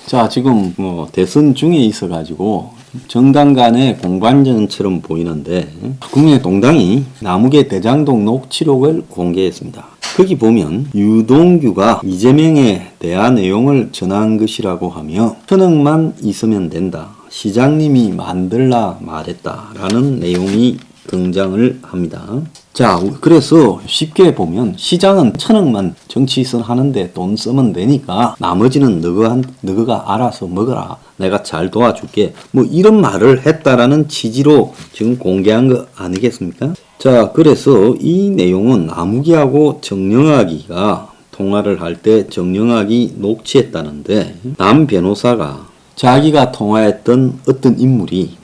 자, 지금 대선 중에 있어가지고 정당 간의 공관전처럼 보이는데 국민의 동당이 남욱의 대장동 녹취록을 공개했습니다. 거기 보면 유동규가 이재명에 대한 내용을 전한 것이라고 하며 1,000억만 있으면 된다. 시장님이 만들라 말했다. 라는 내용이 등장을 합니다. 자, 그래서 쉽게 보면 시장은 1,000억만 정치선 하는데 돈 쓰면 되니까 나머지는 너가 알아서 먹어라. 내가 잘 도와줄게. 뭐 이런 말을 했다라는 취지로 지금 공개한 거 아니겠습니까? 자, 그래서 이 내용은 남욱이하고 정영학이가 통화를 할 때 정영학이 녹취했다는데 남 변호사가 자기가 통화했던 어떤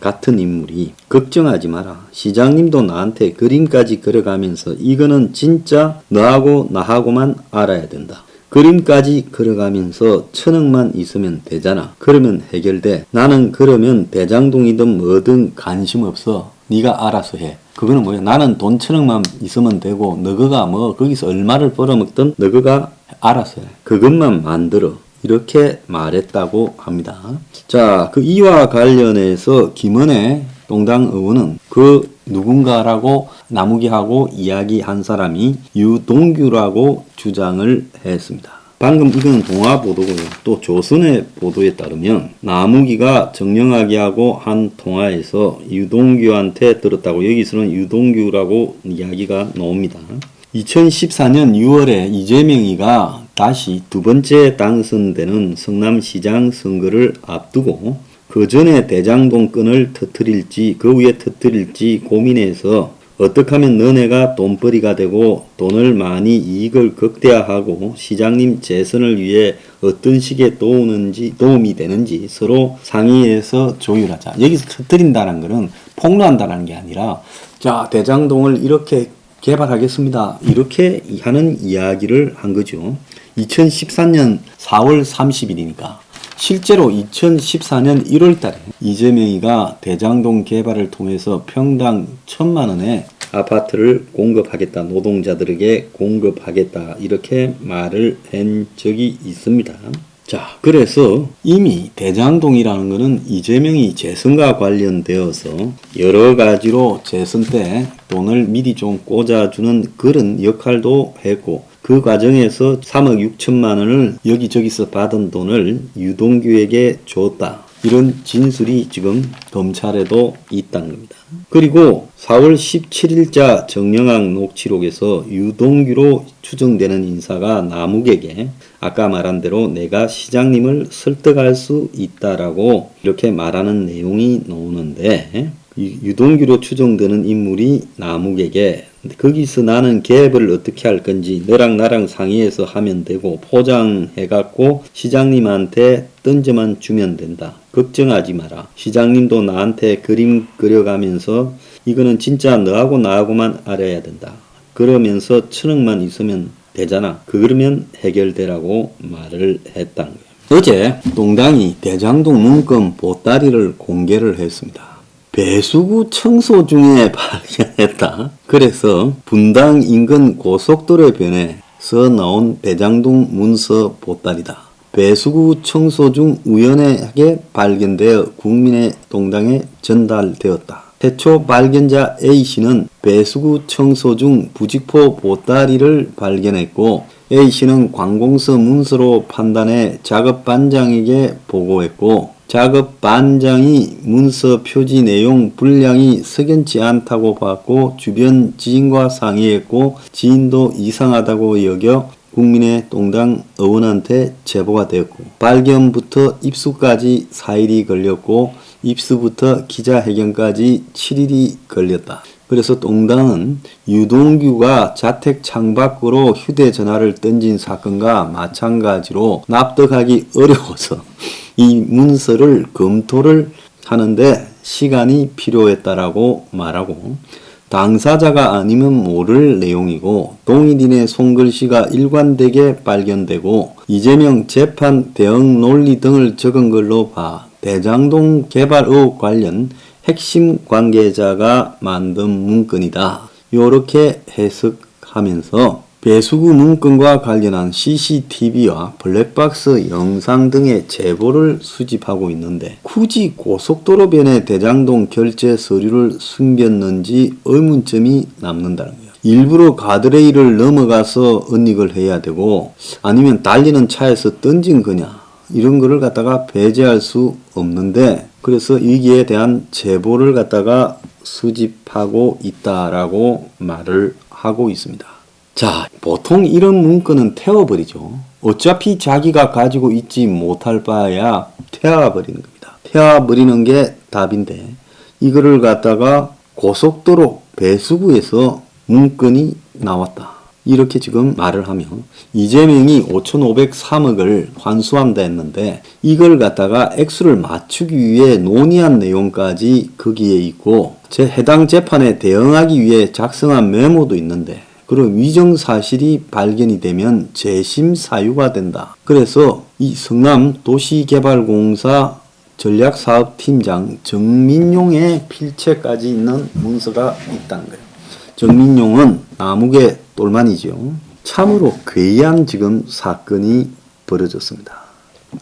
같은 인물이 걱정하지 마라. 시장님도 나한테 그림까지 그려가면서 이거는 진짜 너하고 나하고만 알아야 된다. 그림까지 그려가면서 1,000억만 있으면 되잖아. 그러면 해결돼. 나는 그러면 대장동이든 뭐든 관심 없어. 네가 알아서 해. 그거는 뭐야? 나는 돈 1,000억만 있으면 되고 너가 뭐 거기서 얼마를 벌어먹든 너가 알아서 해. 그것만 만들어. 이렇게 말했다고 합니다. 자, 그 이와 관련해서 김은혜 동당 의원은 그 누군가라고 남욱이하고 이야기한 사람이 유동규라고 주장을 했습니다. 방금 이건 동아보도고요. 또 조선의 보도에 따르면 남욱이가 정영학이하고 한 통화에서 유동규한테 들었다고 여기서는 유동규라고 이야기가 나옵니다. 2014년 6월에 이재명이가 다시 두 번째 당선되는 성남시장 선거를 앞두고 그 전에 대장동 건을 터뜨릴지 그 위에 터뜨릴지 고민해서 어떻게 하면 너네가 돈벌이가 되고 돈을 많이 이익을 극대화하고 시장님 재선을 위해 어떤 식의 도움이 되는지 서로 상의해서 조율하자. 여기서 터뜨린다는 것은 폭로한다는 게 아니라 자, 대장동을 이렇게 개발하겠습니다. 이렇게 하는 이야기를 한 거죠. 2014년 4월 30일이니까 실제로 2014년 1월 달에 이재명이가 대장동 개발을 통해서 평당 1,000만 원의 아파트를 공급하겠다. 노동자들에게 공급하겠다. 이렇게 말을 한 적이 있습니다. 자, 그래서 이미 대장동이라는 것은 이재명이 재선과 관련되어서 여러 가지로 재선 때 돈을 미리 좀 꽂아주는 그런 역할도 했고 그 과정에서 3억 6천만 원을 여기저기서 받은 돈을 유동규에게 줬다. 이런 진술이 지금 검찰에도 있다는 겁니다. 그리고 4월 17일자 정영학 녹취록에서 유동규로 추정되는 인사가 남욱에게 아까 말한 대로 내가 시장님을 설득할 수 있다라고 이렇게 말하는 내용이 나오는데 유동규로 추정되는 인물이 남욱에게 거기서 나는 계획을 어떻게 할 건지 너랑 나랑 상의해서 하면 되고 포장해갖고 시장님한테 던져만 주면 된다. 걱정하지 마라. 시장님도 나한테 그림 그려가면서 이거는 진짜 너하고 나하고만 알아야 된다. 그러면서 1,000억만 있으면 되잖아. 그러면 해결되라고 말을 했다는 거예요. 어제 동당이 대장동 문건 보따리를 공개를 했습니다. 배수구 청소 중에 발견했다. 그래서 분당 인근 고속도로 변에서 나온 대장동 문서 보따리다. 배수구 청소 중 우연하게 발견되어 국민의 동당에 전달되었다. 최초 발견자 A씨는 배수구 청소 중 부직포 보따리를 발견했고 A씨는 관공서 문서로 판단해 작업반장에게 보고했고 작업반장이 문서 표지 내용 분량이 석연치 않다고 봤고 주변 지인과 상의했고 지인도 이상하다고 여겨 국민의 동당 의원한테 제보가 되었고 발견부터 입수까지 4일이 걸렸고 입수부터 기자회견까지 7일이 걸렸다. 그래서 동당은 유동규가 자택 창밖으로 휴대전화를 던진 사건과 마찬가지로 납득하기 어려워서 이 문서를 검토를 하는데 시간이 필요했다라고 말하고 당사자가 아니면 모를 내용이고 동일인의 손글씨가 일관되게 발견되고 이재명 재판 대응 논리 등을 적은 걸로 봐 대장동 개발 의혹 관련 핵심 관계자가 만든 문건이다. 요렇게 해석하면서 배수구 문건과 관련한 CCTV와 블랙박스 영상 등의 제보를 수집하고 있는데 굳이 고속도로변에 대장동 결제 서류를 숨겼는지 의문점이 남는다는 거예요. 일부러 가드레일을 넘어가서 은닉을 해야 되고 아니면 달리는 차에서 던진 거냐 이런 거를 갖다가 배제할 수 없는데 그래서 여기에 대한 제보를 갖다가 수집하고 있다라고 말을 하고 있습니다. 자, 보통 이런 문건은 태워버리죠. 어차피 자기가 가지고 있지 못할 바에야 태워버리는 겁니다. 태워버리는 게 답인데 이거를 갖다가 고속도로 배수구에서 문건이 나왔다. 이렇게 지금 말을 하면 이재명이 5,503억을 환수한다 했는데 이걸 갖다가 액수를 맞추기 위해 논의한 내용까지 거기에 있고 해당 재판에 대응하기 위해 작성한 메모도 있는데 그런 위정 사실이 발견이 되면 재심 사유가 된다. 그래서 이 성남도시개발공사 전략사업팀장 정민용의 필체까지 있는 문서가 있다는 거예요. 정민용은 남욱의 똘만이죠. 참으로 괴이한 지금 사건이 벌어졌습니다.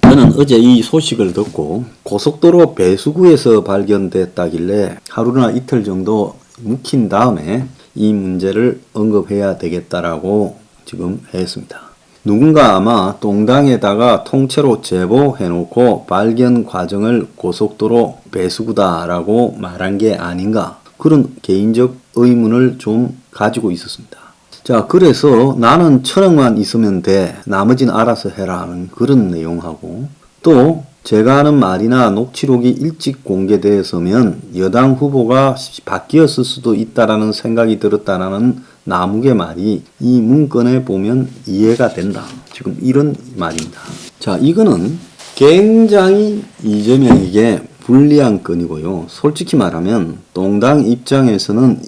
저는 어제 이 소식을 듣고 고속도로 배수구에서 발견됐다길래 하루나 이틀 정도 묵힌 다음에 이 문제를 언급해야 되겠다라고 지금 했습니다. 누군가 아마 동당에다가 통째로 제보해놓고 발견 과정을 고속도로 배수구다라고 말한 게 아닌가 그런 개인적 의문을 좀 가지고 있었습니다. 자, 그래서 나는 1,000억만 있으면 돼. 나머지는 알아서 해라 하는 그런 내용하고 또 제가 하는 말이나 녹취록이 일찍 공개되었으면 여당 후보가 바뀌었을 수도 있다라는 생각이 들었다라는 남욱의 말이 이 문건에 보면 이해가 된다. 지금 이런 말입니다. 자, 이거는 굉장히 이재명에게 불리한 건이고요. 솔직히 말하면 동당 입장에서는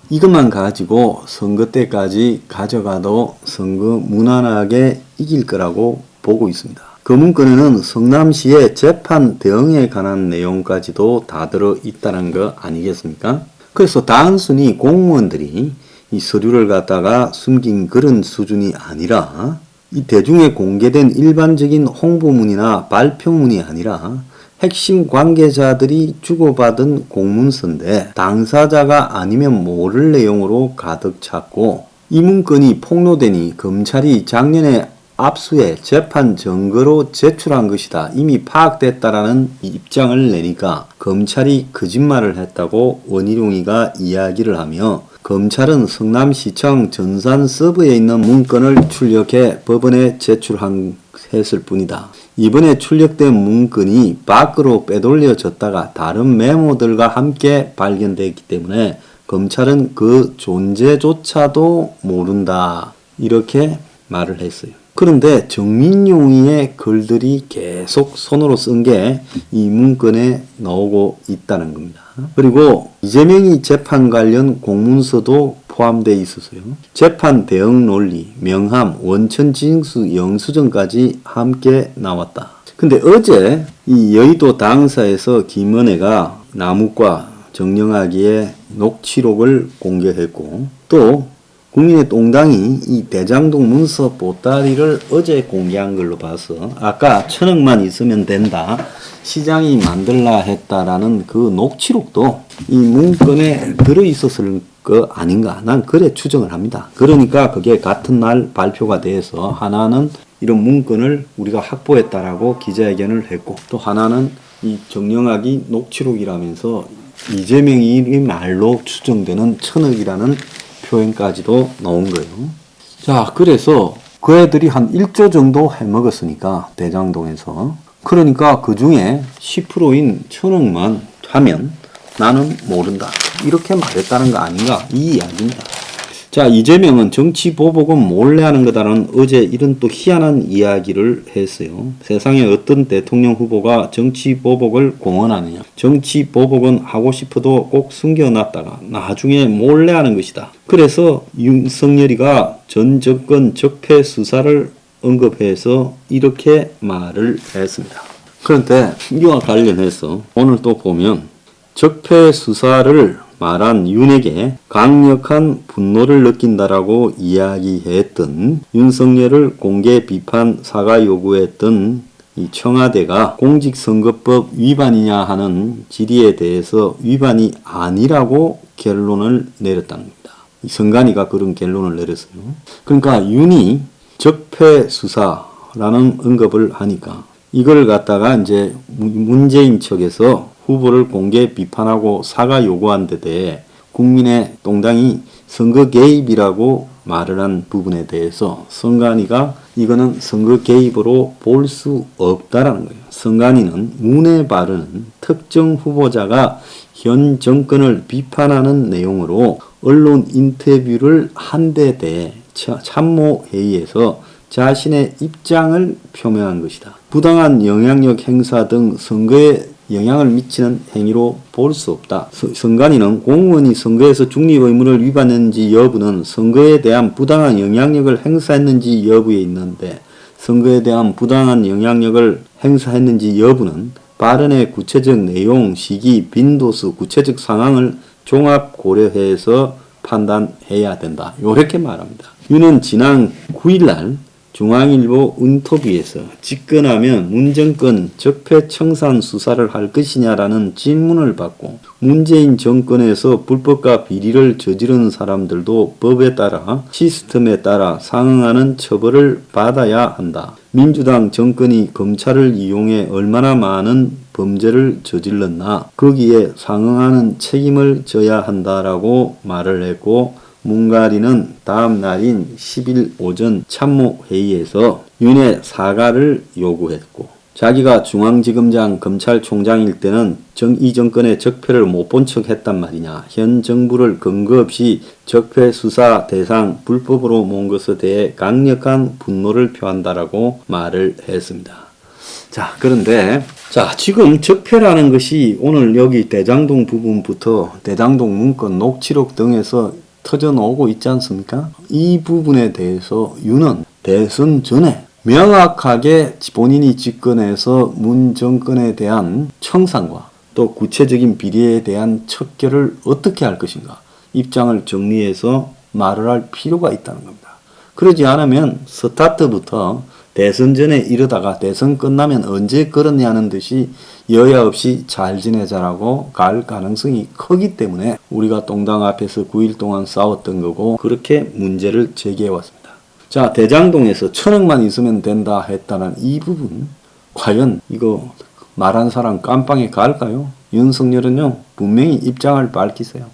이것만 가지고 선거 때까지 가져가도 선거 무난하게 이길 거라고 보고 있습니다. 그 문건에는 성남시의 재판 대응에 관한 내용까지도 다 들어 있다는 거 아니겠습니까? 그래서 단순히 공무원들이 이 서류를 갖다가 숨긴 그런 수준이 아니라 이 대중에 공개된 일반적인 홍보문이나 발표문이 아니라 핵심 관계자들이 주고받은 공문서인데 당사자가 아니면 모를 내용으로 가득 찼고 이 문건이 폭로되니 검찰이 작년에 압수해 재판 증거로 제출한 것이다. 이미 파악됐다라는 입장을 내니까 검찰이 거짓말을 했다고 원희룡이가 이야기를 하며 검찰은 성남시청 전산 서버에 있는 문건을 출력해 법원에 제출했을 뿐이다. 이번에 출력된 문건이 밖으로 빼돌려졌다가 다른 메모들과 함께 발견됐기 때문에 검찰은 그 존재조차도 모른다. 이렇게 말을 했어요. 그런데 정민용이의 글들이 계속 손으로 쓴 게 이 문건에 나오고 있다는 겁니다. 그리고 이재명이 재판 관련 공문서도 포함되어 있었어요. 재판 대응 논리, 명함, 원천 징수 영수증까지 함께 나왔다. 근데 어제 이 여의도 당사에서 김은혜가 남욱과 정영학의 녹취록을 공개했고 또 국민의 동당이 이 대장동 문서 보따리를 어제 공개한 걸로 봐서 아까 1,000억만 있으면 된다. 시장이 만들라 했다라는 그 녹취록도 이 문건에 들어있었을 거 아닌가. 난 그래 추정을 합니다. 그러니까 그게 같은 날 발표가 돼서 하나는 이런 문건을 우리가 확보했다라고 기자회견을 했고 또 하나는 이 정영학이 녹취록이라면서 이재명이 말로 추정되는 1,000억이라는 표현까지도 나온 거예요. 자, 그래서 그 애들이 한 1조 정도 해먹었으니까 대장동에서 그러니까 그 중에 10%인 1,000억만 하면 나는 모른다. 이렇게 말했다는 거 아닌가? 이 이야기입니다. 자, 이재명은 정치 보복은 몰래 하는 거다라는 어제 이런 또 희한한 이야기를 했어요. 세상에 어떤 대통령 후보가 정치 보복을 공언하느냐. 정치 보복은 하고 싶어도 꼭 숨겨놨다가 나중에 몰래 하는 것이다. 그래서 윤석열이가 전 정권 적폐 수사를 언급해서 이렇게 말을 했습니다. 그런데 이와 관련해서 오늘 또 보면 적폐 수사를 말한 윤에게 강력한 분노를 느낀다라고 이야기했던 윤석열을 공개 비판 사과 요구했던 이 청와대가 공직선거법 위반이냐 하는 질의에 대해서 위반이 아니라고 결론을 내렸다는 겁니다. 이 선관위가 그런 결론을 내렸어요. 그러니까 윤이 적폐수사라는 언급을 하니까 이걸 갖다가 이제 문재인 측에서 후보를 공개 비판하고 사과 요구한 데 대해 국민의 동당이 선거 개입이라고 말을 한 부분에 대해서 선관위가 이거는 선거 개입으로 볼 수 없다라는 거예요. 선관위는 문의 발언은 특정 후보자가 현 정권을 비판하는 내용으로 언론 인터뷰를 한 데 대해 참모회의에서 자신의 입장을 표명한 것이다. 부당한 영향력 행사 등 선거에 영향을 미치는 행위로 볼 수 없다. 선관위는 공무원이 선거에서 중립 의무를 위반했는지 여부는 선거에 대한 부당한 영향력을 행사했는지 여부에 있는데 선거에 대한 부당한 영향력을 행사했는지 여부는 발언의 구체적 내용, 시기, 빈도수, 구체적 상황을 종합 고려해서 판단해야 된다. 이렇게 말합니다. 윤은 지난 9일날 중앙일보 인터뷰에서 집권하면 문정권 적폐청산 수사를 할 것이냐라는 질문을 받고 문재인 정권에서 불법과 비리를 저지른 사람들도 법에 따라 시스템에 따라 상응하는 처벌을 받아야 한다. 민주당 정권이 검찰을 이용해 얼마나 많은 범죄를 저질렀나 거기에 상응하는 책임을 져야 한다라고 말을 했고 문가리는 다음 날인 10일 오전 참모회의에서 윤의 사과를 요구했고 자기가 중앙지검장 검찰총장일 때는 이 정권의 적폐를 못 본 척 했단 말이냐. 현 정부를 근거 없이 적폐 수사 대상 불법으로 모은 것에 대해 강력한 분노를 표한다라고 말을 했습니다. 자, 그런데 지금 적폐라는 것이 오늘 여기 대장동 부분부터 대장동 문건 녹취록 등에서 터져 나오고 있지 않습니까? 이 부분에 대해서 윤은 대선 전에 명확하게 본인이 집권해서 문 정권에 대한 청산과 또 구체적인 비리에 대한 척결을 어떻게 할 것인가 입장을 정리해서 말을 할 필요가 있다는 겁니다. 그러지 않으면 스타트부터 대선 전에 이러다가 대선 끝나면 언제 그러냐는 듯이 여야 없이 잘 지내자라고 갈 가능성이 크기 때문에 우리가 동당 앞에서 9일 동안 싸웠던 거고 그렇게 문제를 제기해 왔습니다. 자, 대장동에서 1,000억만 있으면 된다 했다는 이 부분 과연 이거 말한 사람 깜빵에 갈까요? 윤석열은요 분명히 입장을 밝히세요.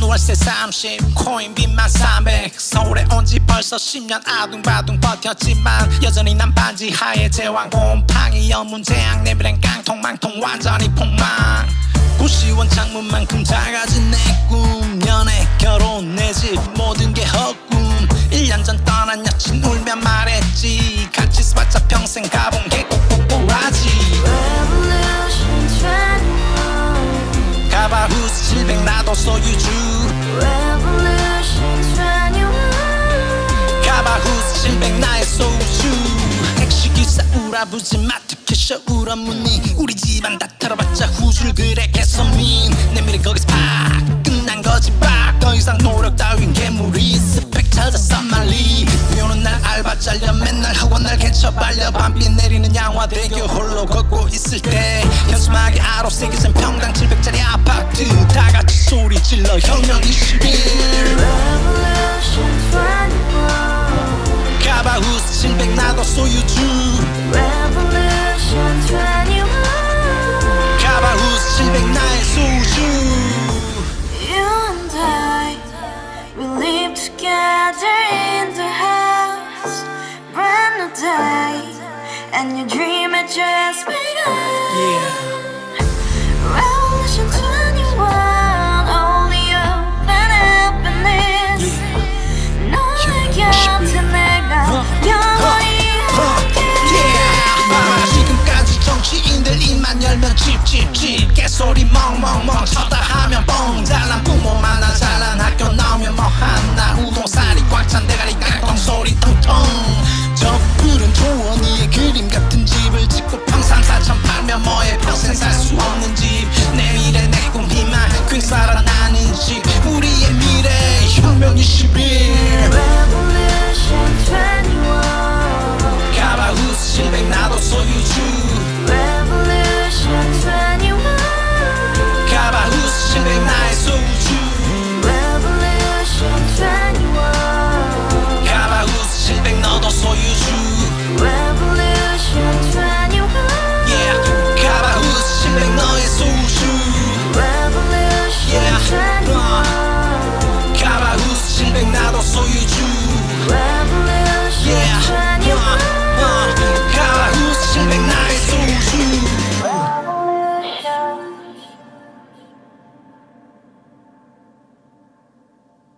월세 30 코인빚만 300 서울에 온지 벌써 10년 아둥바둥 버텼지만 여전히 난 반지 하에 제왕 곰팡이 연문제약 내비랑 깡통망통 완전히 폭망 고시원 창문만큼 작아진 내 꿈 연애 결혼 내 집 모든 게 헛꿈 1년 전 떠난 여친 울며 말했지 같이 써봤자 평생 가본 게 꼭꼭꼭하지 가바후스 700 나도 소유주 가바후스 700 나의 소주 택시기사 우라부지 마트캐셔 울어무니 우리 집안 다 털어봤자 후줄 그래 개선민 내 미래 거기서 팍 끝난 거지 팍 더 이상 노력 따윈 괴물이 스펙 찾아서 말리 비오는 날 알바 잘려 맨날 학원 날 개쳐 발려 밤비 내리는 양화대교 홀로 걷고 있을 때 현수막에 아로 새겨진 평당 700짜리 아파트 다같이 소리 질러 혁명 21 가바후스 700 나도 소유주 가바후스 700 나의 소주 Together in the house, brand new day, and your dream had just begun. Revolution 21, only open happiness. 너의 곁에 내가 영원히 찝찝찝 개소리 멍멍멍 쳤다 하면 뻥 잘난 부모 만나 잘난 학교 나오면 뭐 하나 우동살이 꽉 찬 대가리 깡통 소리 텅텅 저 푸른 초원위에 그림 같은 집을 짓고 평상 4천 팔면 뭐해 평생 살 수 없는